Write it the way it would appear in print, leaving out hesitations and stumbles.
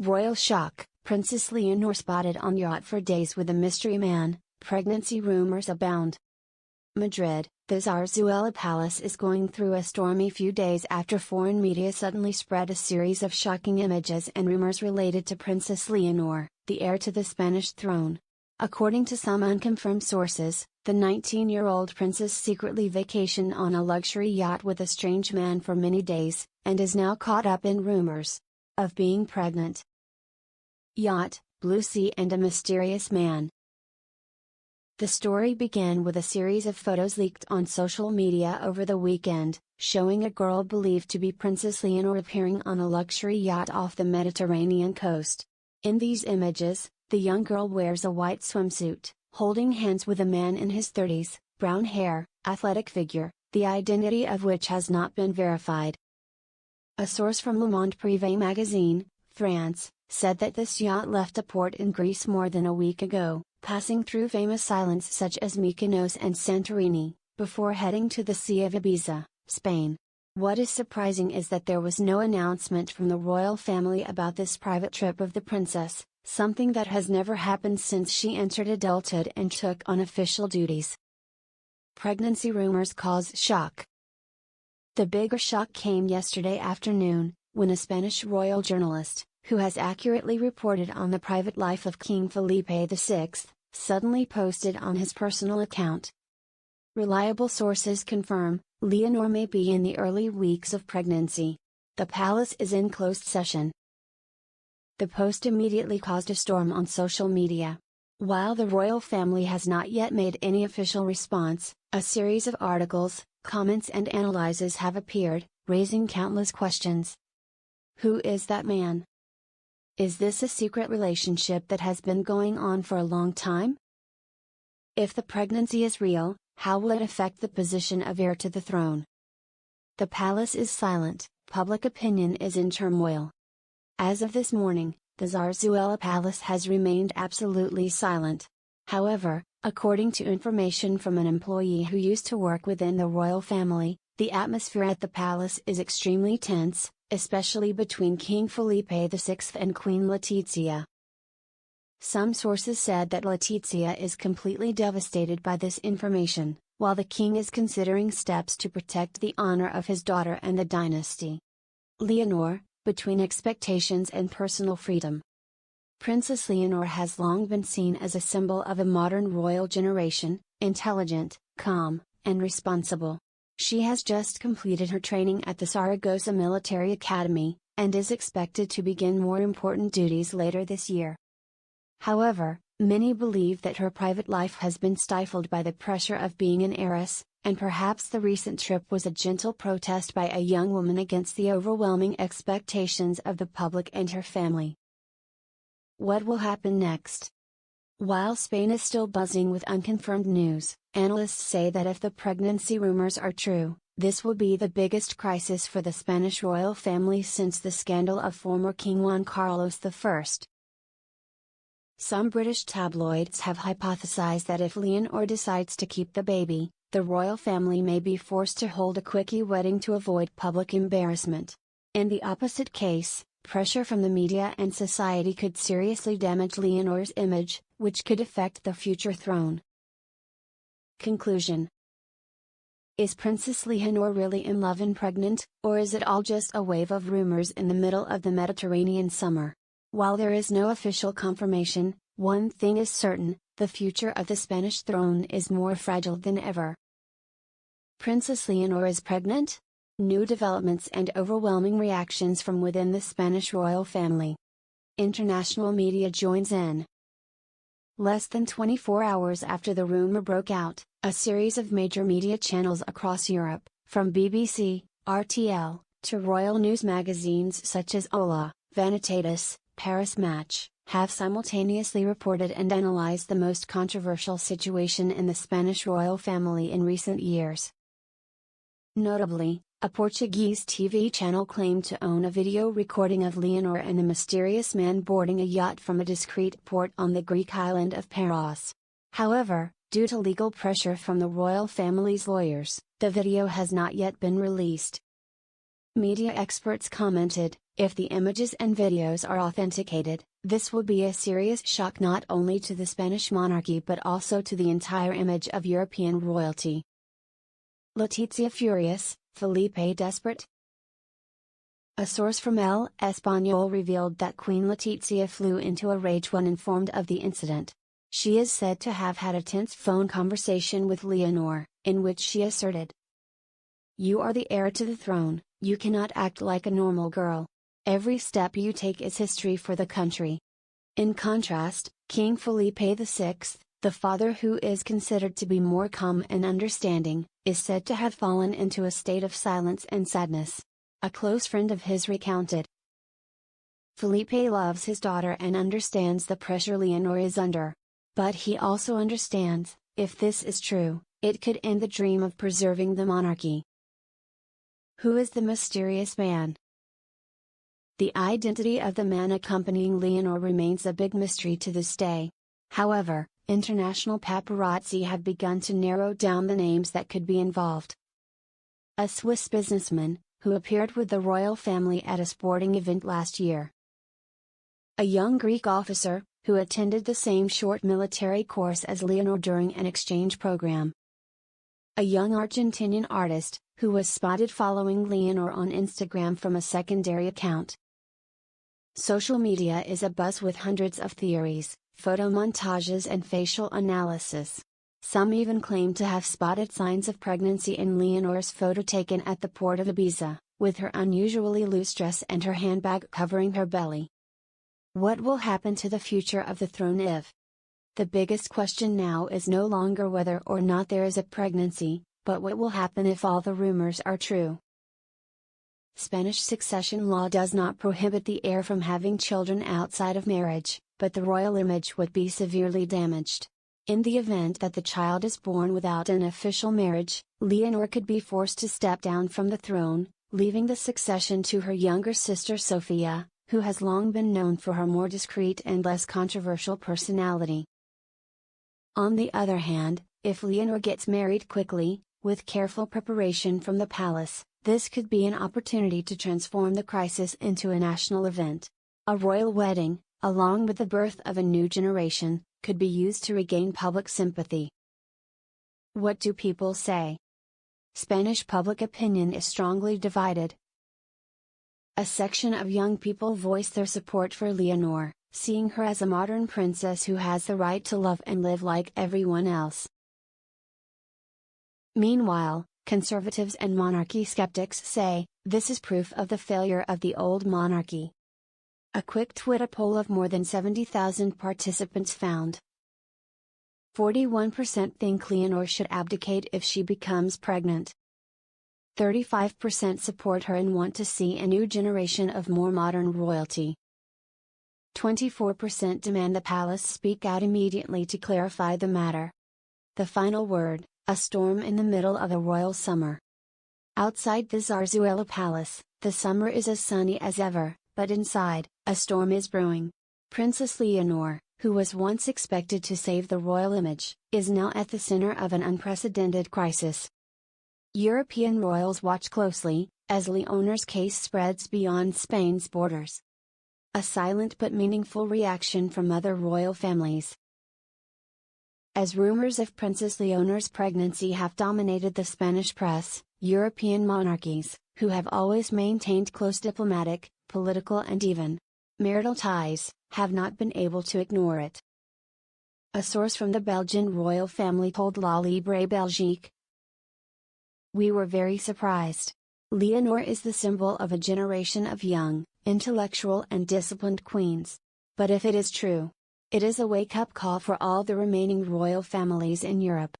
Royal shock, Princess Leonor spotted on yacht for days with a mystery man, pregnancy rumors abound. Madrid, the Zarzuela Palace is going through a stormy few days after foreign media suddenly spread a series of shocking images and rumors related to Princess Leonor, the heir to the Spanish throne. According to some unconfirmed sources, the 19-year-old princess secretly vacationed on a luxury yacht with a strange man for many days, and is now caught up in rumors of being pregnant. Yacht, blue sea and a mysterious man. The story began with a series of photos leaked on social media over the weekend, showing a girl believed to be Princess Leonor appearing on a luxury yacht off the Mediterranean coast. In these images, the young girl wears a white swimsuit, holding hands with a man in his 30s, brown hair, athletic figure, the identity of which has not been verified. A source from Le Monde Privé magazine, France, said that this yacht left a port in Greece more than a week ago, passing through famous islands such as Mykonos and Santorini, before heading to the Sea of Ibiza, Spain. What is surprising is that there was no announcement from the royal family about this private trip of the princess, something that has never happened since she entered adulthood and took on official duties. Pregnancy rumors cause shock. The bigger shock came yesterday afternoon, when a Spanish royal journalist, who has accurately reported on the private life of King Felipe VI, suddenly posted on his personal account. Reliable sources confirm, Leonor may be in the early weeks of pregnancy. The palace is in closed session. The post immediately caused a storm on social media. While the royal family has not yet made any official response, a series of articles, comments and analyses have appeared, raising countless questions. Who is that man? Is this a secret relationship that has been going on for a long time? If the pregnancy is real, how will it affect the position of heir to the throne? The palace is silent, public opinion is in turmoil. As of this morning, the Zarzuela Palace has remained absolutely silent. However, according to information from an employee who used to work within the royal family, the atmosphere at the palace is extremely tense, especially between King Felipe VI and Queen Letizia. Some sources said that Letizia is completely devastated by this information, while the king is considering steps to protect the honor of his daughter and the dynasty. Leonor, between expectations and personal freedom. Princess Leonor has long been seen as a symbol of a modern royal generation, intelligent, calm, and responsible. She has just completed her training at the Saragossa Military Academy, and is expected to begin more important duties later this year. However, many believe that her private life has been stifled by the pressure of being an heiress, and perhaps the recent trip was a gentle protest by a young woman against the overwhelming expectations of the public and her family. What will happen next? While Spain is still buzzing with unconfirmed news, analysts say that if the pregnancy rumors are true, this will be the biggest crisis for the Spanish royal family since the scandal of former King Juan Carlos I. Some British tabloids have hypothesized that if Leonor decides to keep the baby, the royal family may be forced to hold a quickie wedding to avoid public embarrassment. In the opposite case, pressure from the media and society could seriously damage Leonor's image, which could affect the future throne. Conclusion. Is Princess Leonor really in love and pregnant, or is it all just a wave of rumors in the middle of the Mediterranean summer? While there is no official confirmation, one thing is certain, the future of the Spanish throne is more fragile than ever. Princess Leonor is pregnant? New developments and overwhelming reactions from within the Spanish royal family. International media joins in. Less than 24 hours after the rumor broke out, a series of major media channels across Europe, from BBC, RTL, to royal news magazines such as Hola, Vanitatis, Paris Match, have simultaneously reported and analyzed the most controversial situation in the Spanish royal family in recent years. Notably, a Portuguese TV channel claimed to own a video recording of Leonor and a mysterious man boarding a yacht from a discreet port on the Greek island of Paros. However, due to legal pressure from the royal family's lawyers, the video has not yet been released. Media experts commented, If the images and videos are authenticated, this will be a serious shock not only to the Spanish monarchy but also to the entire image of European royalty. Letizia furious, Felipe desperate? A source from El Español revealed that Queen Letizia flew into a rage when informed of the incident. She is said to have had a tense phone conversation with Leonor, in which she asserted, "You are the heir to the throne, you cannot act like a normal girl. Every step you take is history for the country." In contrast, King Felipe VI, the father who is considered to be more calm and understanding, is said to have fallen into a state of silence and sadness. A close friend of his recounted, "Felipe loves his daughter and understands the pressure Leonor is under. But he also understands, if this is true, it could end the dream of preserving the monarchy." Who is the mysterious man? The identity of the man accompanying Leonor remains a big mystery to this day. However, international paparazzi have begun to narrow down the names that could be involved. A Swiss businessman, who appeared with the royal family at a sporting event last year. A young Greek officer, who attended the same short military course as Leonor during an exchange program. A young Argentinian artist, who was spotted following Leonor on Instagram from a secondary account. Social media is abuzz with hundreds of theories, photo montages and facial analysis. Some even claim to have spotted signs of pregnancy in Leonor's photo taken at the port of Ibiza, with her unusually loose dress and her handbag covering her belly. What will happen to the future of the throne if? The biggest question now is no longer whether or not there is a pregnancy, but what will happen if all the rumors are true. Spanish succession law does not prohibit the heir from having children outside of marriage, but the royal image would be severely damaged. In the event that the child is born without an official marriage, Leonor could be forced to step down from the throne, leaving the succession to her younger sister Sofia, who has long been known for her more discreet and less controversial personality. On the other hand, if Leonor gets married quickly, with careful preparation from the palace, this could be an opportunity to transform the crisis into a national event. A royal wedding, along with the birth of a new generation, could be used to regain public sympathy. What do people say? Spanish public opinion is strongly divided. A section of young people voice their support for Leonor, seeing her as a modern princess who has the right to love and live like everyone else. Meanwhile, conservatives and monarchy skeptics say, this is proof of the failure of the old monarchy. A quick Twitter poll of more than 70,000 participants found 41% think Leonor should abdicate if she becomes pregnant. 35% support her and want to see a new generation of more modern royalty. 24% demand the palace speak out immediately to clarify the matter. The final word, a storm in the middle of a royal summer. Outside the Zarzuela Palace, the summer is as sunny as ever, but inside, a storm is brewing. Princess Leonor, who was once expected to save the royal image, is now at the center of an unprecedented crisis. European royals watch closely, as Leonor's case spreads beyond Spain's borders. A silent but meaningful reaction from other royal families. As rumors of Princess Leonor's pregnancy have dominated the Spanish press, European monarchies, who have always maintained close diplomatic, political and even marital ties, have not been able to ignore it. A source from the Belgian royal family told La Libre Belgique, "We were very surprised. Leonor is the symbol of a generation of young, intellectual and disciplined queens. But if it is true, it is a wake-up call for all the remaining royal families in Europe."